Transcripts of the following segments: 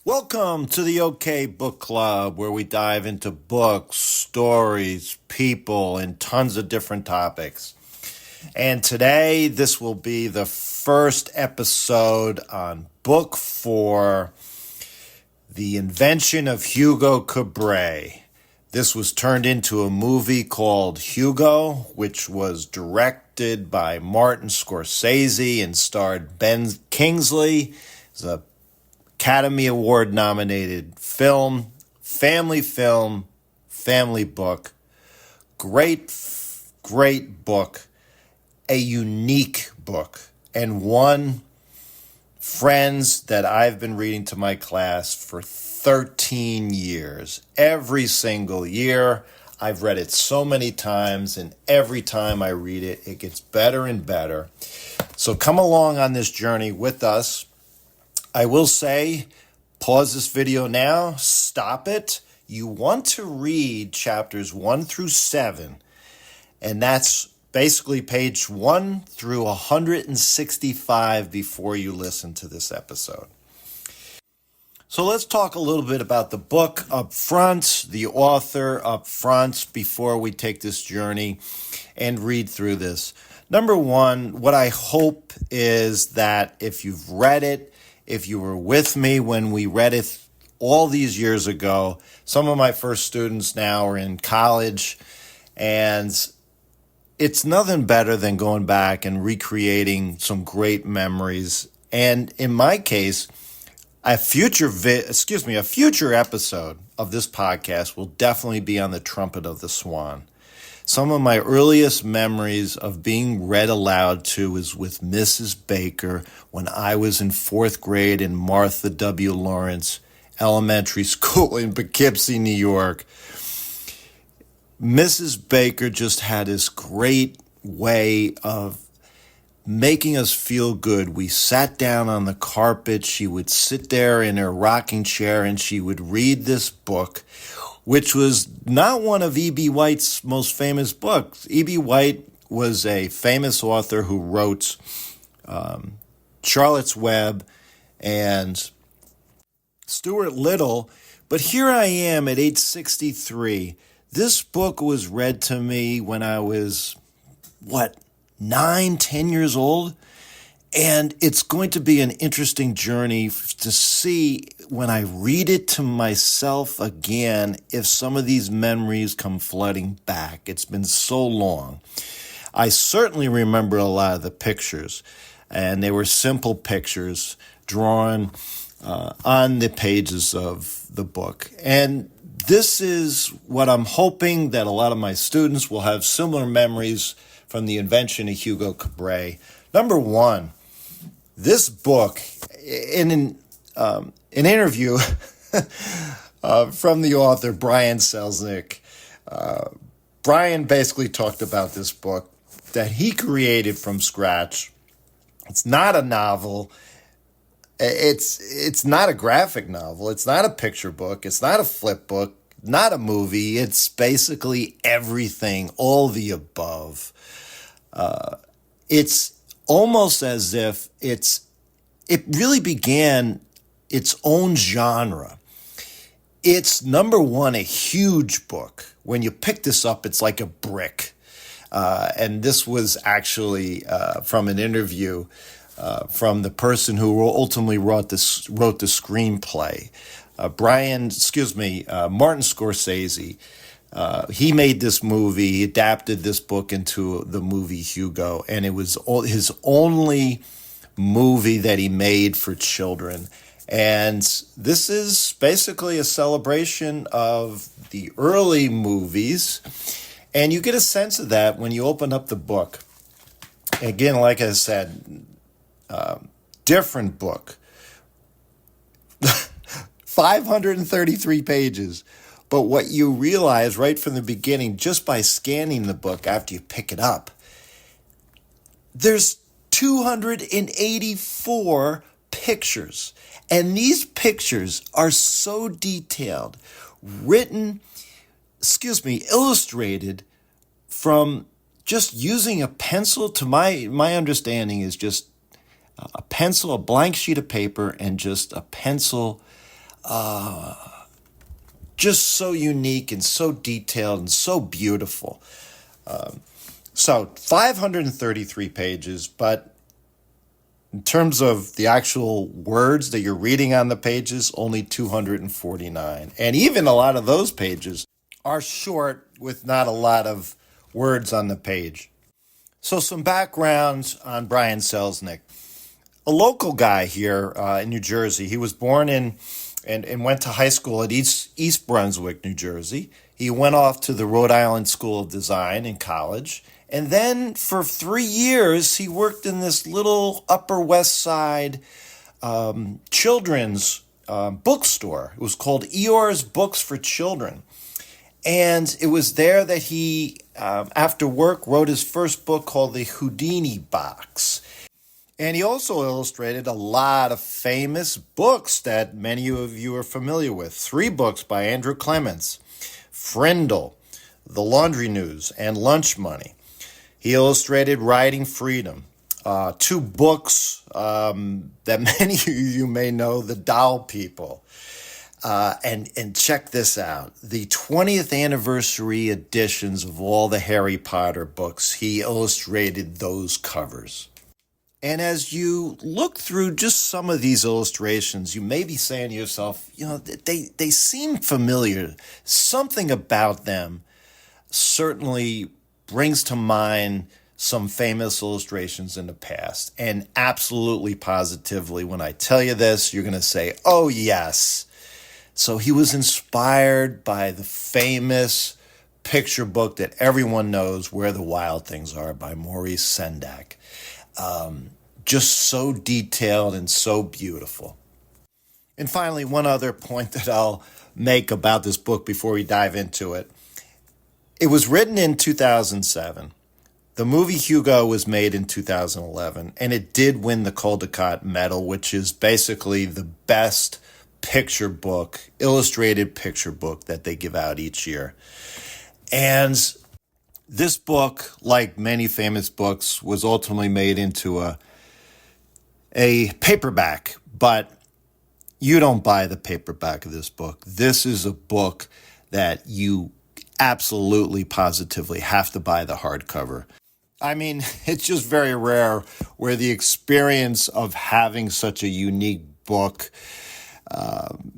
Welcome to the OK Book Club, where we dive into books, stories, people, and tons of different topics. And today, this will be the first episode on Book 4, The Invention of Hugo Cabret. This was turned into a movie called Hugo, which was directed by Martin Scorsese and starred Ben Kingsley. It's a Academy Award nominated film, family book, great book, a unique book, and one, friends, that I've been reading to my class for 13 years. Every single year, I've read it so many times, and every time I read it, it gets better and better. So come along on this journey with us. I will say, pause this video now, stop it. You want to read chapters 1 through 7, and that's basically page 1 through 165 before you listen to this episode. So let's talk a little bit about the book up front, the author up front, before we take this journey and read through this. Number one, what I hope is that if you've read it, if you were with me when we read it all these years ago, some of my first students now are in college, and it's nothing better than going back and recreating some great memories. And in my case, a future episode of this podcast will definitely be on the Trumpet of the Swan. Some of my earliest memories of being read aloud to is with Mrs. Baker when I was in 4th grade in Martha W. Lawrence Elementary School in Poughkeepsie, New York. Mrs. Baker just had this great way of making us feel good. We sat down on the carpet. She would sit there in her rocking chair and she would read this book, which was not one of E.B. White's most famous books. E.B. White was a famous author who wrote Charlotte's Web and Stuart Little. But here I am at age 63. This book was read to me when I was, 9, 10 years old? And it's going to be an interesting journey to see when I read it to myself again if some of these memories come flooding back. It's been so long. I certainly remember a lot of the pictures, and they were simple pictures drawn on the pages of the book. And this is what I'm hoping that a lot of my students will have similar memories from the invention of Hugo Cabret. Number one, this book, in an interview from the author, Brian Selznick, Brian basically talked about this book that he created from scratch. It's not a novel. It's not a graphic novel. It's not a picture book. It's not a flip book, not a movie. It's basically everything, all the above. It's almost as if it really began its own genre. It's, number one, a huge book. When you pick this up, it's like a brick. And this was actually from an interview from the person who ultimately wrote the screenplay. Martin Scorsese. He made this movie, he adapted this book into the movie Hugo, and it was his only movie that he made for children. And this is basically a celebration of the early movies, and you get a sense of that when you open up the book. Again, like I said, different book, 533 pages. But what you realize right from the beginning, just by scanning the book after you pick it up, there's 284 pictures. And these pictures are so detailed, illustrated from just using a pencil. To my understanding is just a pencil, a blank sheet of paper, and just a pencil Just so unique and so detailed and so beautiful. So 533 pages, but in terms of the actual words that you're reading on the pages, only 249. And even a lot of those pages are short with not a lot of words on the page. So some background on Brian Selznick. A local guy here in New Jersey. He was born in and went to high school at East Brunswick, New Jersey. He went off to the Rhode Island School of Design in college. And then for 3 years, he worked in this little Upper West Side children's bookstore. It was called Eeyore's Books for Children. And it was there that he, after work, wrote his first book called The Houdini Box. And he also illustrated a lot of famous books that many of you are familiar with. 3 books by Andrew Clements, Frindle, The Laundry News, and Lunch Money. He illustrated Writing Freedom, 2 books that many of you may know, The Doll People. And check this out, the 20th anniversary editions of all the Harry Potter books, he illustrated those covers. And as you look through just some of these illustrations, you may be saying to yourself, they seem familiar. Something about them certainly brings to mind some famous illustrations in the past. And absolutely positively, when I tell you this, you're going to say, oh, yes. So he was inspired by the famous picture book that everyone knows, Where the Wild Things Are, by Maurice Sendak. Just so detailed and so beautiful. And finally, one other point that I'll make about this book before we dive into it. It was written in 2007. The movie Hugo was made in 2011, and it did win the Caldecott Medal, which is basically the best picture book, illustrated picture book that they give out each year. And this book, like many famous books, was ultimately made into a paperback, but you don't buy the paperback of this book. This is a book that you absolutely, positively have to buy the hardcover. I mean, it's just very rare where the experience of having such a unique book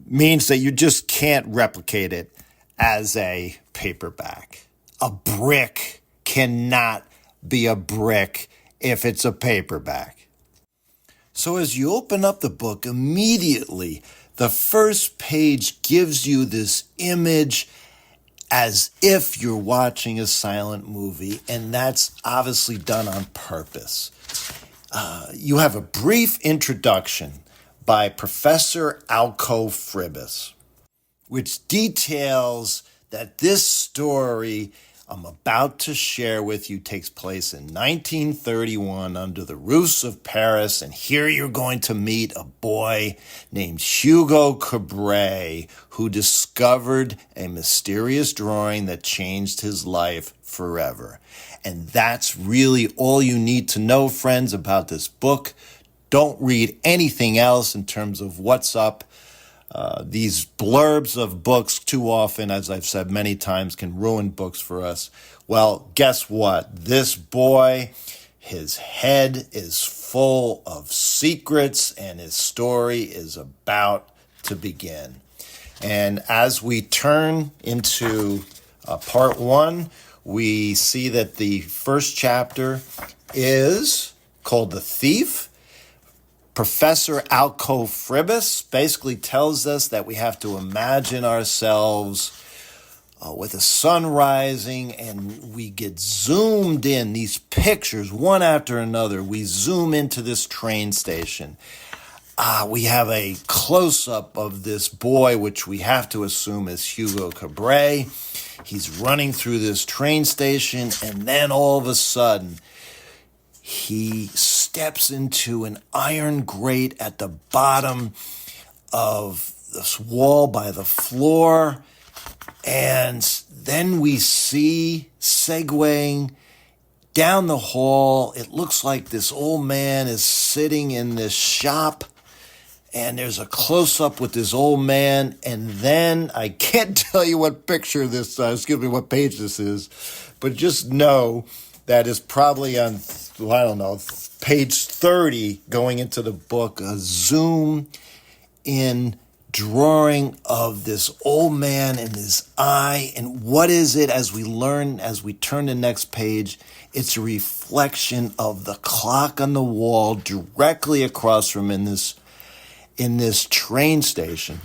means that you just can't replicate it as a paperback. A brick cannot be a brick if it's a paperback. So as you open up the book, immediately the first page gives you this image as if you're watching a silent movie, and that's obviously done on purpose. You have a brief introduction by Professor Alco Fribus, which details that this story I'm about to share with you takes place in 1931 under the roofs of Paris, and here you're going to meet a boy named Hugo Cabret who discovered a mysterious drawing that changed his life forever. And that's really all you need to know, friends, about this book. Don't read anything else in terms of what's up. These blurbs of books too often, as I've said many times, can ruin books for us. Well, guess what? This boy, his head is full of secrets, and his story is about to begin. And as we turn into part 1, we see that the first chapter is called The Thief. Professor Alco Fribus basically tells us that we have to imagine ourselves with the sun rising, and we get zoomed in, these pictures, one after another. We zoom into this train station. We have a close-up of this boy, which we have to assume is Hugo Cabret. He's running through this train station, and then all of a sudden, he steps into an iron grate at the bottom of this wall by the floor. And then we see, segueing down the hall, it looks like this old man is sitting in this shop. and there's a close-up with this old man, and then I can't tell you what picture this, what page this is, but just know that is probably on, well, I don't know, page 30 going into the book, a zoom in drawing of this old man and his eye. And what is it, as we learn, as we turn the next page? It's a reflection of the clock on the wall directly across from in this train station.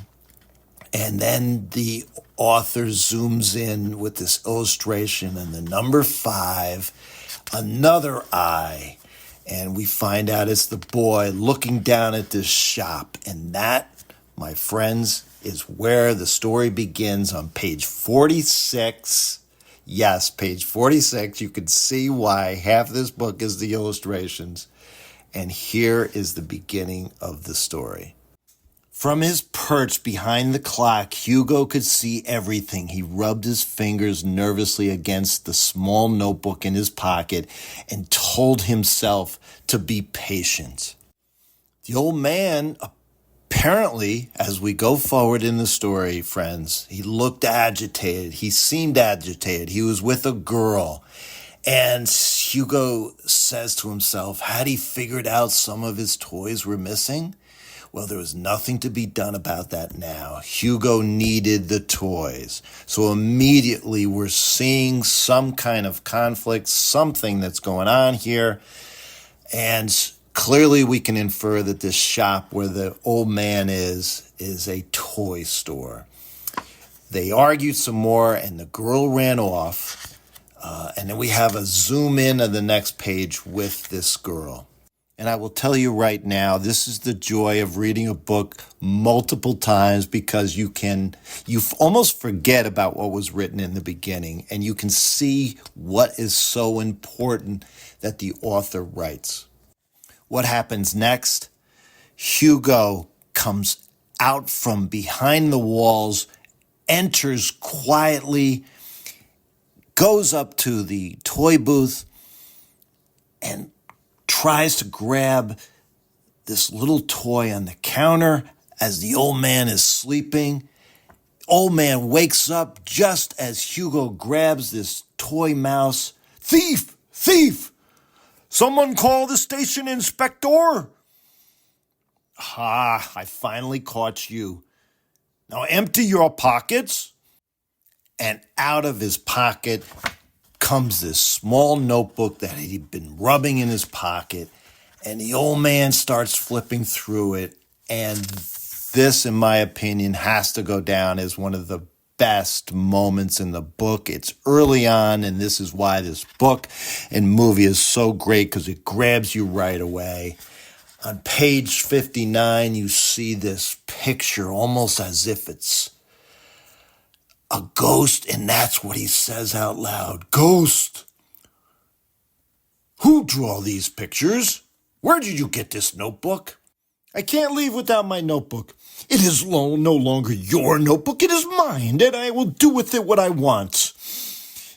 And then the author zooms in with this illustration and the number 5, another eye. And we find out it's the boy looking down at this shop. And that, my friends, is where the story begins on page 46. Yes, page 46. You can see why half this book is the illustrations. And here is the beginning of the story. From his perch behind the clock, Hugo could see everything. He rubbed his fingers nervously against the small notebook in his pocket and told himself to be patient. The old man, apparently, as we go forward in the story, friends, he looked agitated. He seemed agitated. He was with a girl. And Hugo says to himself, had he figured out some of his toys were missing? Well, there was nothing to be done about that now. Hugo needed the toys. So immediately we're seeing some kind of conflict, something that's going on here. And clearly we can infer that this shop where the old man is a toy store. They argued some more and the girl ran off. And then we have a zoom in of the next page with this girl. And I will tell you right now, this is the joy of reading a book multiple times, because you almost forget about what was written in the beginning, and you can see what is so important that the author writes. What happens next? Hugo comes out from behind the walls, enters quietly, goes up to the toy booth, and tries to grab this little toy on the counter as the old man is sleeping. Old man wakes up just as Hugo grabs this toy mouse. Thief! Thief! Someone call the station inspector! Ah, I finally caught you. Now empty your pockets. And out of his pocket comes this small notebook that he'd been rubbing in his pocket, and the old man starts flipping through it, and this, in my opinion, has to go down as one of the best moments in the book. It's early on, and this is why this book and movie is so great, because it grabs you right away. On page 59, you see this picture almost as if it's a ghost, and that's what he says out loud. Ghost! Who drew these pictures? Where did you get this notebook? I can't leave without my notebook. It is no longer your notebook. It is mine, and I will do with it what I want.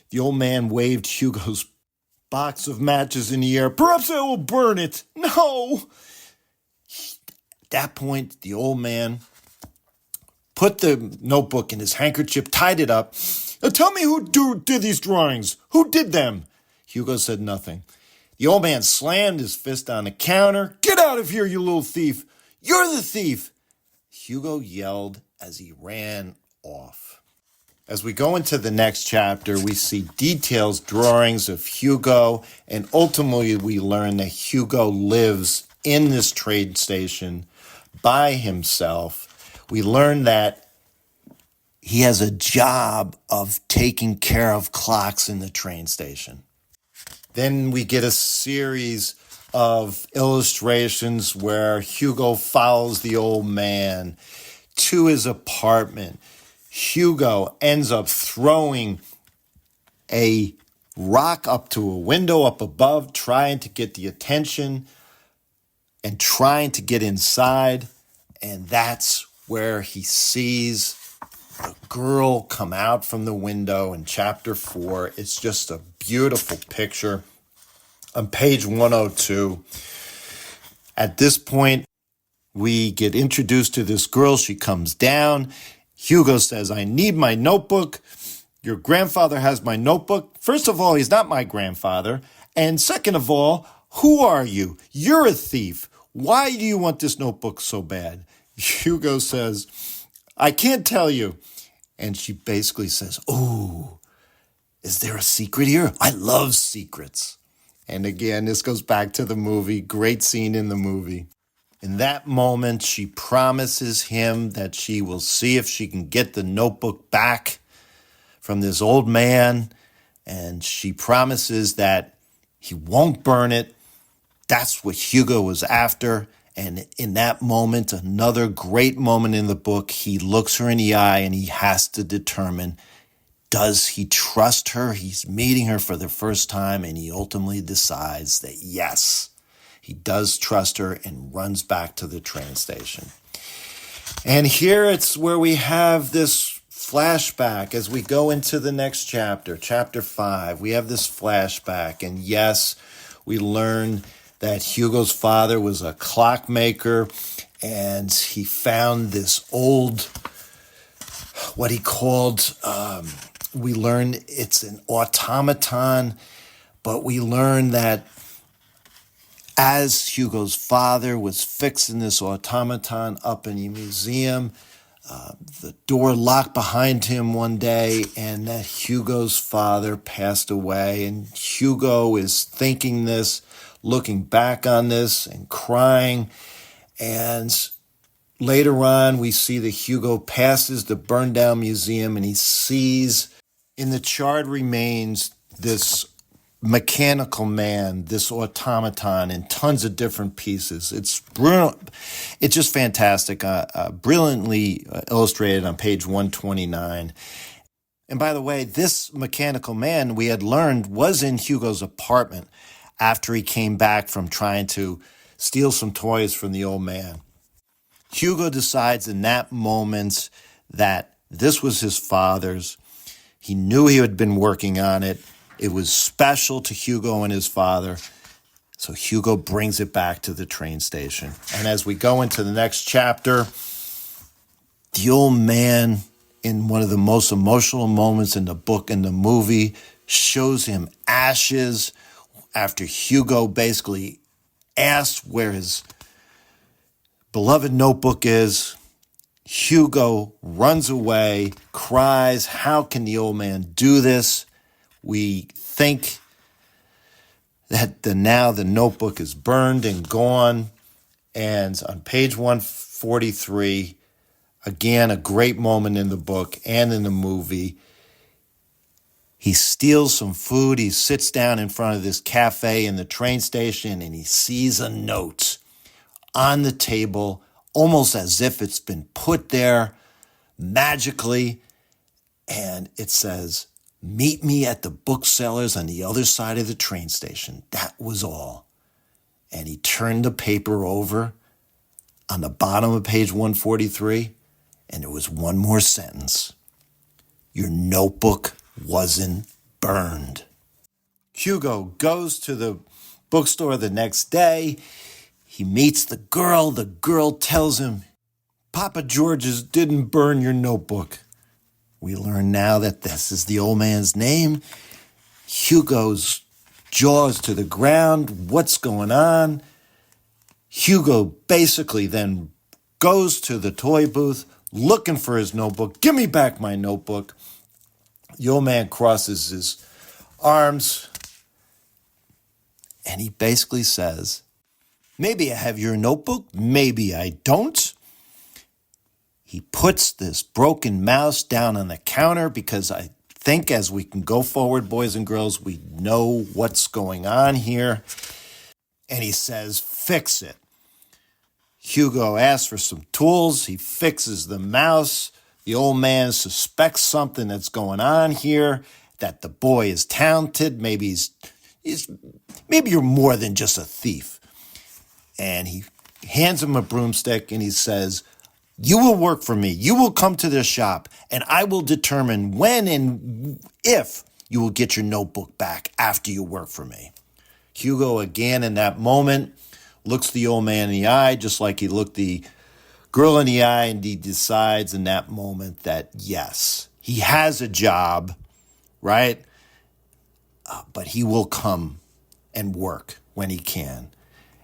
The old man waved Hugo's box of matches in the air. Perhaps I will burn it. No! At that point, the old man put the notebook in his handkerchief, tied it up. Now tell me who did these drawings. Who did them? Hugo said nothing. The old man slammed his fist on the counter. Get out of here, you little thief. You're the thief. Hugo yelled as he ran off. As we go into the next chapter, we see details, drawings of Hugo, and ultimately we learn that Hugo lives in this train station by himself. We learn that he has a job of taking care of clocks in the train station. Then we get a series of illustrations where Hugo follows the old man to his apartment. Hugo ends up throwing a rock up to a window up above, trying to get the attention and trying to get inside. And that's where he sees a girl come out from the window in chapter 4. It's just a beautiful picture. On page 102, at this point, We get introduced to this girl. She comes down. Hugo says, I need my notebook. Your grandfather has my notebook. First of all, he's not my grandfather. And second of all, who are you? You're a thief. Why do you want this notebook so bad? Hugo says, I can't tell you. And she basically says, oh, is there a secret here? I love secrets. And again, this goes back to the movie. Great scene in the movie. In that moment, she promises him that she will see if she can get the notebook back from this old man. And she promises that he won't burn it. That's what Hugo was after. And in that moment, another great moment in the book, he looks her in the eye and he has to determine, does he trust her? He's meeting her for the first time, and he ultimately decides that yes, he does trust her, and runs back to the train station. And here it's where we have this flashback as we go into the next chapter, chapter 5. We have this flashback, and yes, we learn that Hugo's father was a clockmaker, and he found this old, what he called, we learn it's an automaton, but we learn that as Hugo's father was fixing this automaton up in the museum, the door locked behind him one day, and that Hugo's father passed away. And Hugo is thinking this, looking back on this and crying. And later on, we see that Hugo passes the burned down museum, and he sees in the charred remains this mechanical man, this automaton in tons of different pieces. It's brilliant. It's just fantastic. Brilliantly illustrated on page 129. And by the way, this mechanical man, we had learned, was in Hugo's apartment after he came back from trying to steal some toys from the old man. Hugo decides in that moment that this was his father's. He knew he had been working on it. It was special to Hugo and his father. So Hugo brings it back to the train station. And as we go into the next chapter, the old man, in one of the most emotional moments in the book and the movie, shows him ashes after Hugo basically asks where his beloved notebook is. Hugo runs away, cries, how can the old man do this? We think that now the notebook is burned and gone. And on page 143, again, a great moment in the book and in the movie, he steals some food. He sits down in front of this cafe in the train station, and he sees a note on the table, almost as if it's been put there magically. And it says, meet me at the booksellers on the other side of the train station. That was all. And he turned the paper over on the bottom of page 143, and there was one more sentence. Your notebook wasn't burned. Hugo goes to the bookstore the next day. He meets the girl. The girl tells him, Papa George's didn't burn your notebook. We learn now that this is the old man's name. Hugo's jaws to the ground. What's going on? Hugo basically then goes to the toy booth looking for his notebook. Give me back my notebook. The old man crosses his arms and he basically says, maybe I have your notebook, maybe I don't. He puts this broken mouse down on the counter because I think as we can go forward, boys and girls, we know what's going on here. And he says, fix it. Hugo asks for some tools. He fixes the mouse. The old man suspects something that's going on here, that the boy is talented. Maybe you're more than just a thief. And he hands him a broomstick and he says, you will work for me. You will come to this shop and I will determine when and if you will get your notebook back after you work for me. Hugo, again, in that moment, looks the old man in the eye, just like he looked the girl in the eye, and he decides in that moment that, yes, he has a job, right? But he will come and work when he can.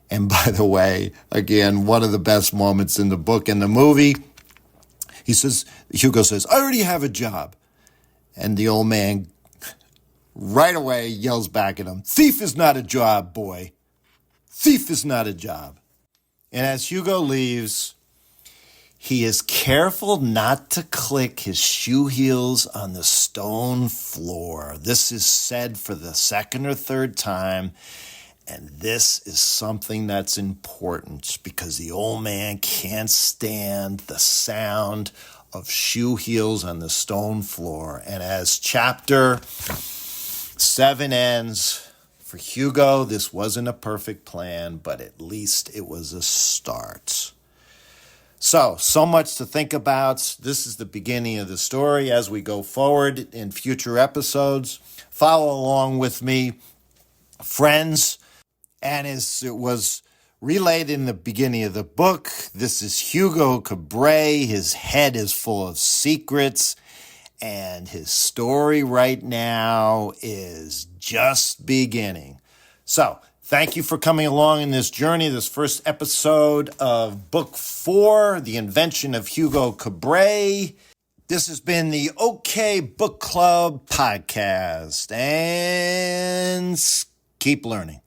And by the way, again, one of the best moments in the book and the movie, Hugo says, I already have a job. And the old man right away yells back at him, thief is not a job, boy. Thief is not a job. And as Hugo leaves, he is careful not to click his shoe heels on the stone floor. This is said for the second or third time, and this is something that's important because the old man can't stand the sound of shoe heels on the stone floor. And as chapter 7 ends, for Hugo, this wasn't a perfect plan, but at least it was a start. So much to think about. This is the beginning of the story. As we go forward in future episodes, follow along with me, friends. And as it was relayed in the beginning of the book, this is Hugo Cabret. His head is full of secrets, and his story right now is just beginning. So, thank you for coming along in this journey, this first episode of Book 4, The Invention of Hugo Cabret. This has been the OK Book Club podcast, and keep learning.